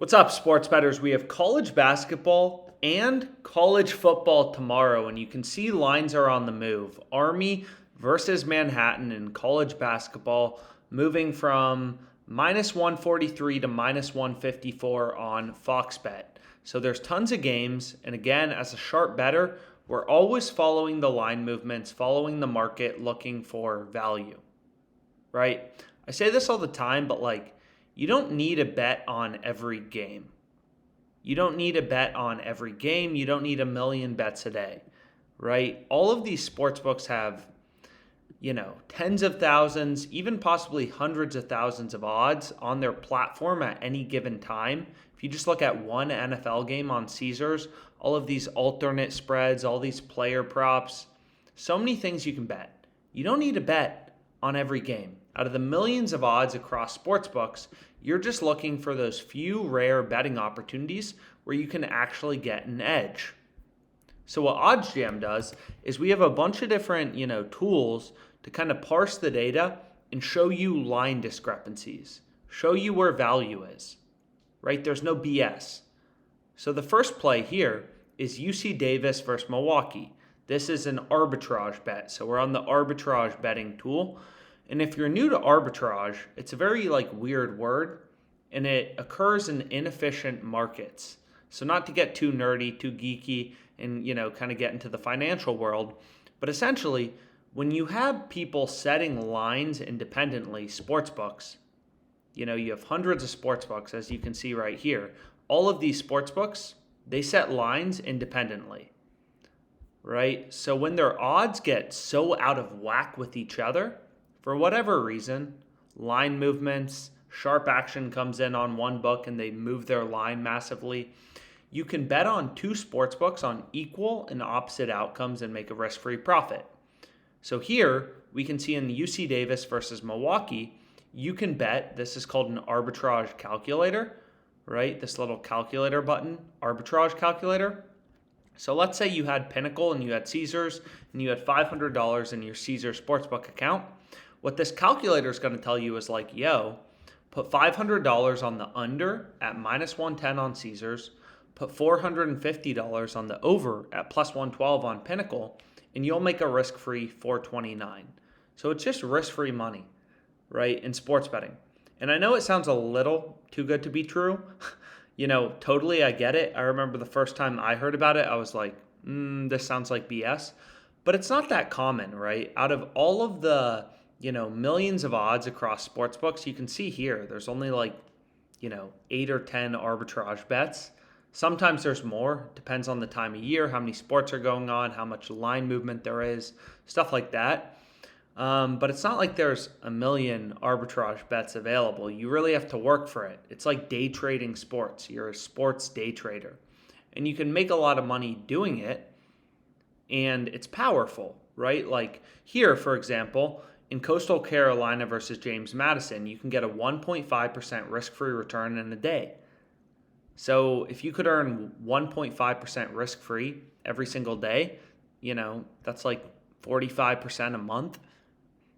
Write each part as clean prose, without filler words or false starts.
What's up, sports bettors? We have college basketball and college football tomorrow, and you can see lines are on the move. Army versus Manhattan in college basketball, moving from minus 143 to minus 154 on Fox Bet. So there's tons of games, and again, as a sharp bettor, we're always following the line movements, following the market, looking for value, right? I say this all the time, but you don't need a bet on every game. You don't need a bet on every game. You don't need a million bets a day, right? All of these sports books have, tens of thousands, even possibly hundreds of thousands of odds on their platform at any given time. If you just look at one NFL game on Caesars, all of these alternate spreads, all these player props, so many things you can bet. You don't need to bet on every game. Out of the millions of odds across sports books, you're just looking for those few rare betting opportunities where you can actually get an edge. So what OddsJam does is we have a bunch of different, tools to kind of parse the data and show you line discrepancies, show you where value is, right? There's no BS. So the first play here is UC Davis versus Milwaukee. This is an arbitrage bet. So we're on the arbitrage betting tool. And if you're new to arbitrage, it's a very weird word, and it occurs in inefficient markets. So not to get too nerdy, too geeky, and kind of get into the financial world, but essentially, when you have people setting lines independently, sports books, you have hundreds of sports books, as you can see right here. All of these sports books, they set lines independently, right? So when their odds get so out of whack with each other, for whatever reason, line movements, sharp action comes in on one book and they move their line massively, you can bet on two sports books on equal and opposite outcomes and make a risk-free profit. So here, we can see in the UC Davis versus Milwaukee, you can bet, this is called an arbitrage calculator, right? This little calculator button, arbitrage calculator. So let's say you had Pinnacle and you had Caesars and you had $500 in your Caesars sportsbook account. What this calculator is going to tell you is put $500 on the under at minus 110 on Caesars, put $450 on the over at plus 112 on Pinnacle, and you'll make a risk-free 429. So it's just risk-free money, right, in sports betting. And I know it sounds a little too good to be true. Totally, I get it. I remember the first time I heard about it, I was like, this sounds like BS. But it's not that common, right? Out of all of the millions of odds across sports books, you can see here, there's only 8 or 10 arbitrage bets. Sometimes there's more, depends on the time of year, how many sports are going on, how much line movement there is, stuff like that. But it's not like there's a million arbitrage bets available. You really have to work for it. It's like day trading sports. You're a sports day trader. And you can make a lot of money doing it, and it's powerful, right? Like here, for example, in Coastal Carolina versus James Madison, you can get a 1.5% risk-free return in a day. So if you could earn 1.5% risk-free every single day, that's 45% a month.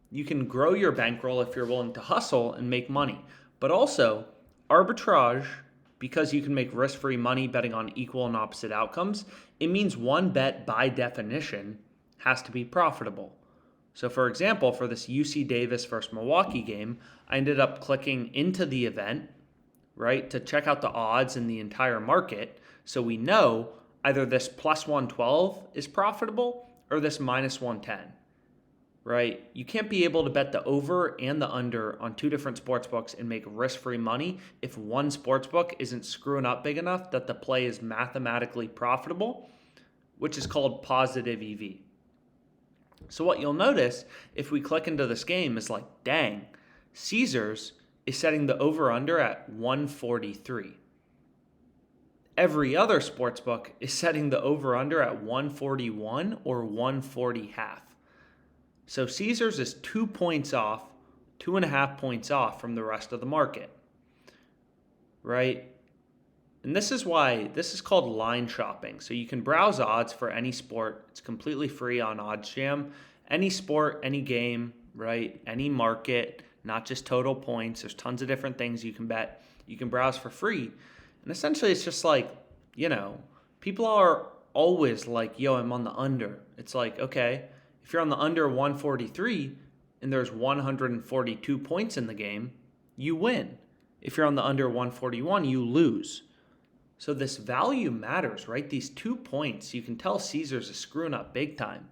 You can grow your bankroll if you're willing to hustle and make money. But also, arbitrage, because you can make risk-free money betting on equal and opposite outcomes, it means one bet by definition has to be profitable. So for example, for this UC Davis versus Milwaukee game, I ended up clicking into the event, right, to check out the odds in the entire market. So we know either this plus 112 is profitable or this minus 110, right? You can't be able to bet the over and the under on two different sports books and make risk-free money if one sports book isn't screwing up big enough that the play is mathematically profitable, which is called positive EV. So what you'll notice if we click into this game is dang, Caesars is setting the over-under at 143. Every other sportsbook is setting the over-under at 141 or 140 half. So Caesars is 2 points off, 2.5 points off from the rest of the market, right? And this is why this is called line shopping. So you can browse odds for any sport. It's completely free on OddsJam. Any sport, any game, right? Any market, not just total points. There's tons of different things you can bet. You can browse for free. And essentially it's just like, you know, people are always like, yo, I'm on the under. It's like, okay, if you're on the under 143 and there's 142 points in the game, you win. If you're on the under 141, you lose. So this value matters, right? These 2 points, you can tell Caesars is screwing up big time.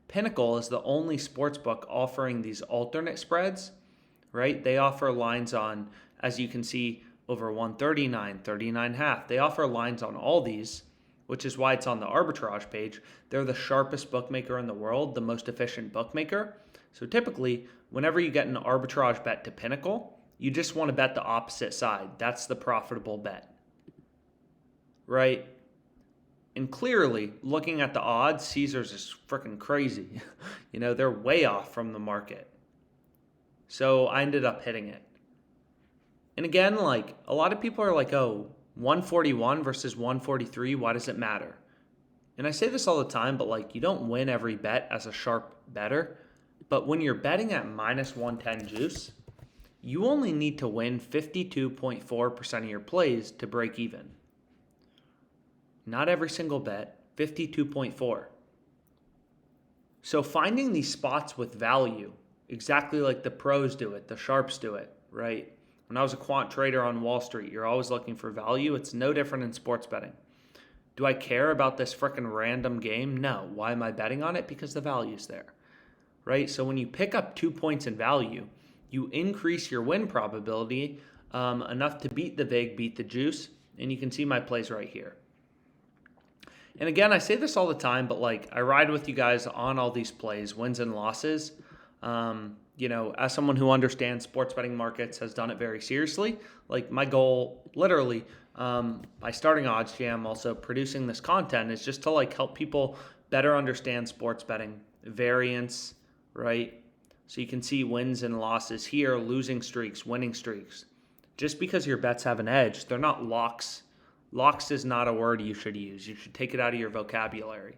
Pinnacle is the only sportsbook offering these alternate spreads, right? They offer lines on, as you can see, over 139, 39.5. They offer lines on all these, which is why it's on the arbitrage page. They're the sharpest bookmaker in the world, the most efficient bookmaker. So typically, whenever you get an arbitrage bet to Pinnacle, you just want to bet the opposite side. That's the profitable bet, right? And clearly, looking at the odds, Caesars is freaking crazy. They're way off from the market. So I ended up hitting it. And again, like, a lot of people are like, oh, 141 versus 143, why does it matter? And I say this all the time, but like, you don't win every bet as a sharp bettor. But when you're betting at minus 110 juice, you only need to win 52.4% of your plays to break even. Not every single bet, 52.4. So finding these spots with value, exactly like the pros do it, the sharps do it, right? When I was a quant trader on Wall Street, you're always looking for value. It's no different in sports betting. Do I care about this frickin' random game? No. Why am I betting on it? Because the value's there, right? So when you pick up 2 points in value, you increase your win probability enough to beat the vig, beat the juice, and you can see my plays right here. And again, I say this all the time, but like, I ride with you guys on all these plays, wins and losses. As someone who understands sports betting markets, has done it very seriously. Like, my goal, literally, by starting OddsJam, also producing this content, is just to like help people better understand sports betting, variance, right? So you can see wins and losses here, losing streaks, winning streaks. Just because your bets have an edge, they're not locks. Locks is not a word you should use. You should take it out of your vocabulary,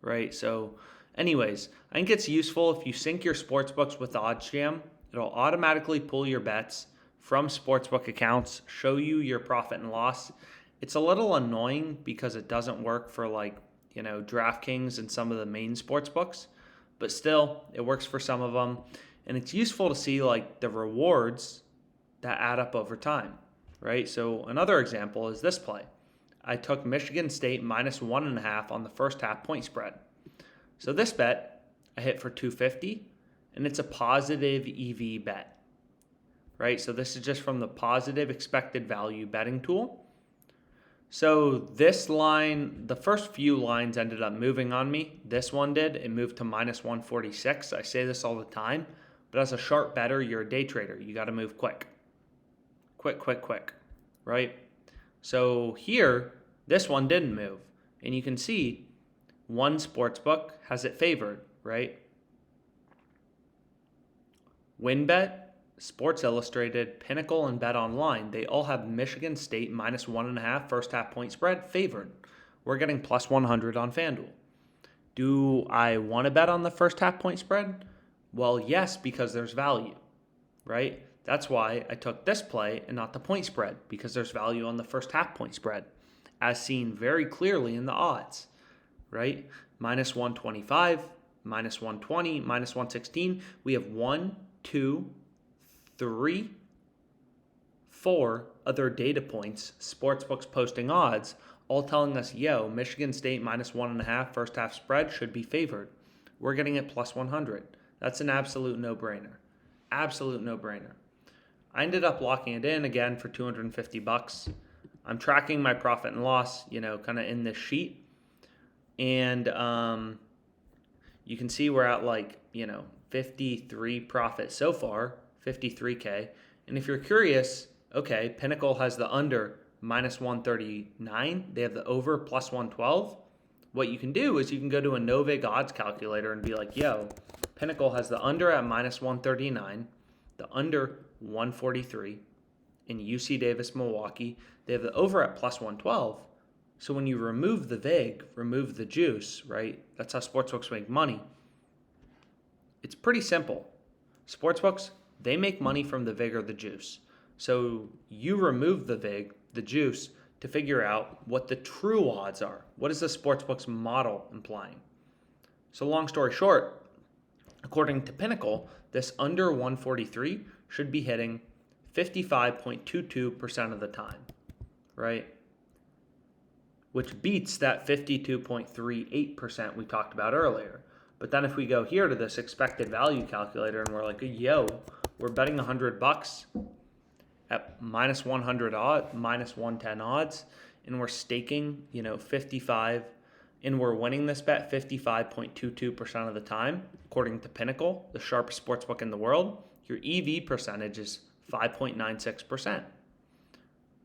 right? So anyways, I think it's useful if you sync your sportsbooks with OddsJam. It'll automatically pull your bets from sportsbook accounts, show you your profit and loss. It's a little annoying because it doesn't work for DraftKings and some of the main sportsbooks, but still, it works for some of them. And it's useful to see like the rewards that add up over time, right? So another example is this play. I took Michigan State minus 1.5 on the first half point spread. So this bet I hit for 250, and it's a positive EV bet, right? So this is just from the positive expected value betting tool. So this line, the first few lines ended up moving on me. This one did. It moved to minus 146. I say this all the time, but as a sharp bettor, you're a day trader. You got to move quick. Quick, right? So here, this one didn't move. And you can see one sportsbook has it favored, right? WinBet, Sports Illustrated, Pinnacle, and Bet Online, they all have Michigan State minus 1.5 first half point spread favored. We're getting plus 100 on FanDuel. Do I want to bet on the first half point spread? Well, yes, because there's value, right? That's why I took this play and not the point spread, because there's value on the first half point spread, as seen very clearly in the odds, right? Minus 125, minus 120, minus 116. We have 1, 2, 3, 4 other data points, sportsbooks posting odds, all telling us, yo, Michigan State minus 1.5 first half spread should be favored. We're getting it plus 100. That's an absolute no-brainer. Absolute no-brainer. I ended up locking it in again for $250. I'm tracking my profit and loss, kind of in this sheet. And you can see we're at 53 profit so far, 53K. And if you're curious, okay, Pinnacle has the under minus 139. They have the over plus 112. What you can do is you can go to a no-vig odds calculator and be like, yo, Pinnacle has the under at minus 139, the under 143 in UC Davis, Milwaukee. They have the over at plus 112. So when you remove the vig, remove the juice, right? That's how sportsbooks make money. It's pretty simple. Sportsbooks, they make money from the vig or the juice. So you remove the vig, the juice, to figure out what the true odds are. What is the sportsbook's model implying? So long story short, according to Pinnacle, this under 143 should be hitting 55.22% of the time, right? Which beats that 52.38% we talked about earlier. But then if we go here to this expected value calculator and we're like, yo, we're betting $100 at minus 100 odds, minus 110 odds, and we're staking, 55, and we're winning this bet 55.22% of the time, according to Pinnacle, the sharpest sportsbook in the world, your EV percentage is 5.96%,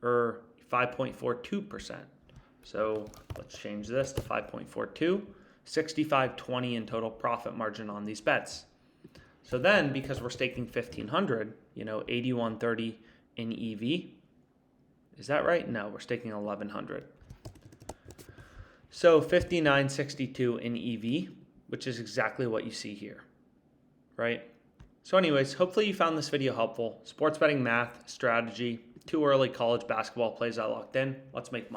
or 5.42%. So let's change this to 5.42, 65.20 in total profit margin on these bets. So then, because we're staking 1,500, 81.30 in EV. Is that right? No, we're staking 1,100. So 59.62 in EV, which is exactly what you see here, right? So anyways, hopefully you found this video helpful. Sports betting math, strategy, too early college basketball plays I locked in. Let's make money.